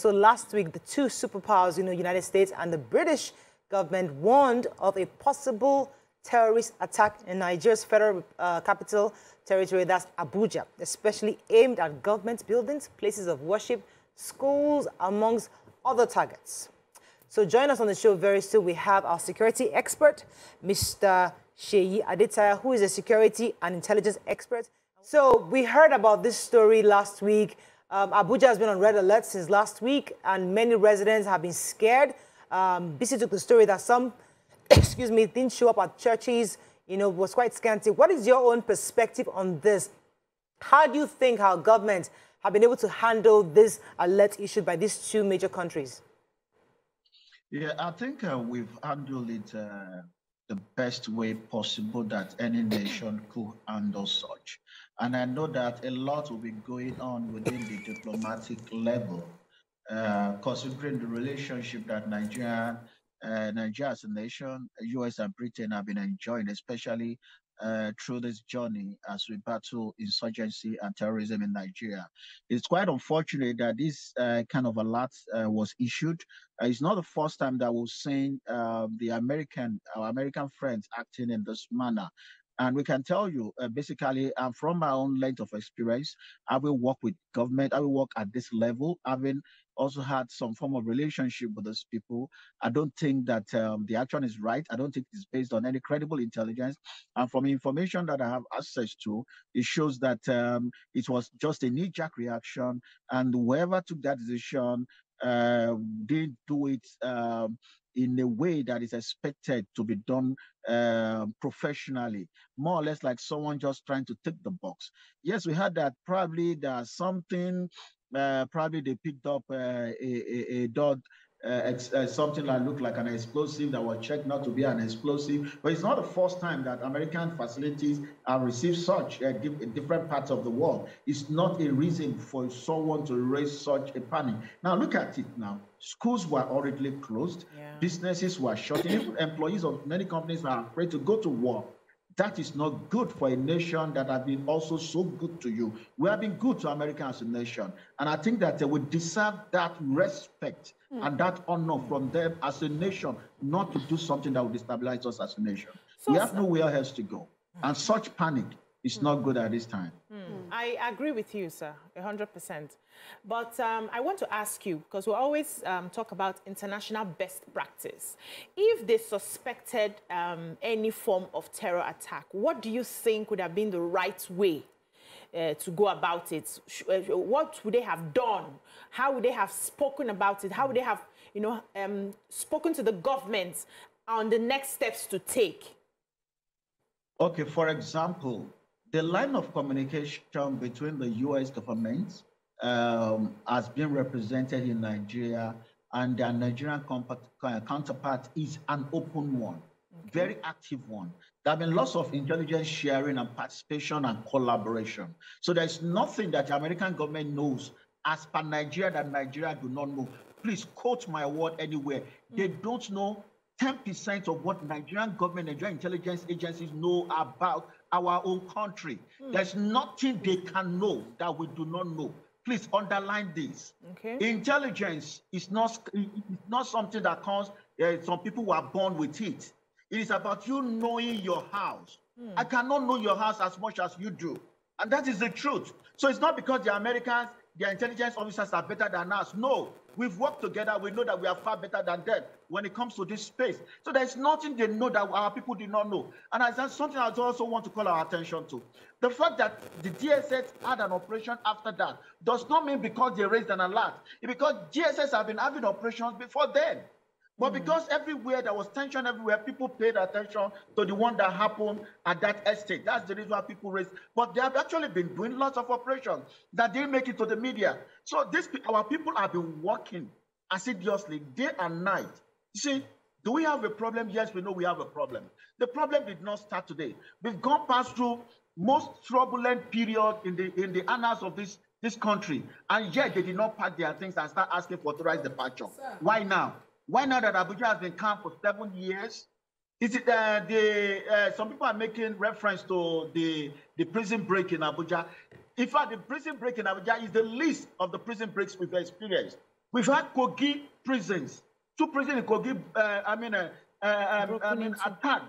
So last week, the two superpowers, United States and the British government warned of a possible terrorist attack in Nigeria's federal capital territory, that's Abuja, especially aimed at government buildings, places of worship, schools, amongst other targets. So join us on the show very soon. We have our security expert, Mr. Sheyi Adetaya, who is a security and intelligence expert. So we heard about this story last week. Abuja has been on red alert since last week, and many residents have been scared. BC took the story that some, didn't show up at churches, was quite scanty. What is your own perspective on this? How do you think our government have been able to handle this alert issued by these two major countries? Yeah, I think we've handled it the best way possible that any nation could handle such. And I know that a lot will be going on within the diplomatic level, considering the relationship that Nigeria as a nation, US and Britain have been enjoying, especially through this journey as we battle insurgency and terrorism in Nigeria. It's quite unfortunate that this kind of alert was issued. It's not the first time that we've seen our American friends acting in this manner. And we can tell you, basically, from my own length of experience, I will work with government, I will work at this level, having also had some form of relationship with those people. I don't think that the action is right. I don't think it's based on any credible intelligence. And from information that I have access to, it shows that it was just a knee-jerk reaction, and whoever took that decision didn't do it in a way that is expected to be done professionally, more or less like someone just trying to tick the box. Yes, we had that probably there's something, probably they picked up a dot, something that looked like an explosive that was checked not to be an explosive. But it's not the first time that American facilities have received such in different parts of the world. It's not a reason for someone to raise such a panic. Now look at it now. Schools were already closed. Yeah. Businesses were shut. Even employees of many companies are afraid to go to work. That is not good for a nation that has been also so good to you. We have been good to America as a nation. And I think that we deserve that respect and that honor from them as a nation, not to do something that will destabilize us as a nation. So, we have nowhere else to go. And such panic is not good at this time. I agree with you, sir, 100%. But I want to ask you, because we always talk about international best practice. If they suspected any form of terror attack, what do you think would have been the right way to go about it? What would they have done? How would they have spoken about it? How would they have, spoken to the government on the next steps to take? Okay, for example, the line of communication between the U.S. government has been represented in Nigeria, and their Nigerian counterpart is an open one, very active one. There have been lots of intelligence sharing and participation and collaboration. So there's nothing that the American government knows as per Nigeria that Nigeria do not know. Please quote my word anywhere. They don't know 10% of what Nigerian government, Nigerian intelligence agencies know about our own country. There's nothing they can know that we do not know. Please underline this. Okay. Intelligence is not something that comes, some people were born with it. It is about you knowing your house. I cannot know your house as much as you do. And that is the truth. So it's not because the Americans, their intelligence officers are better than us. No, we've worked together. We know that we are far better than them when it comes to this space. So there's nothing they know that our people did not know. And that's something I also want to call our attention to. The fact that the DSS had an operation after that does not mean because they raised an alert. It's because DSS have been having operations before then. But because everywhere there was tension everywhere, people paid attention to the one that happened at that estate. That's the reason why people raised. But they have actually been doing lots of operations that didn't make it to the media. So our people have been working assiduously day and night. You see, do we have a problem? Yes, we know we have a problem. The problem did not start today. We've gone past through most turbulent period in the annals of this country, and yet they did not pack their things and start asking for authorized departure. Why now? Why now that Abuja has been calm for 7 years? Is it some people are making reference to the prison break in Abuja? In fact, the prison break in Abuja is the least of the prison breaks we've experienced. We've had Kogi prisons, 2 prisons in Kogi, attacked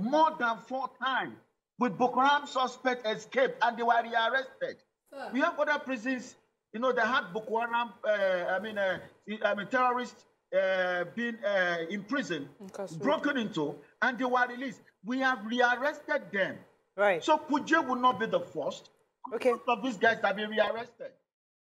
more than 4 times with Boko Haram suspects escaped and they were rearrested. We have other prisons, you know, that had Boko Haram, terrorists being in prison, broken into, and they were released. We have rearrested them. Right. So Kuje will not be the first. Okay. Most of these guys have been rearrested.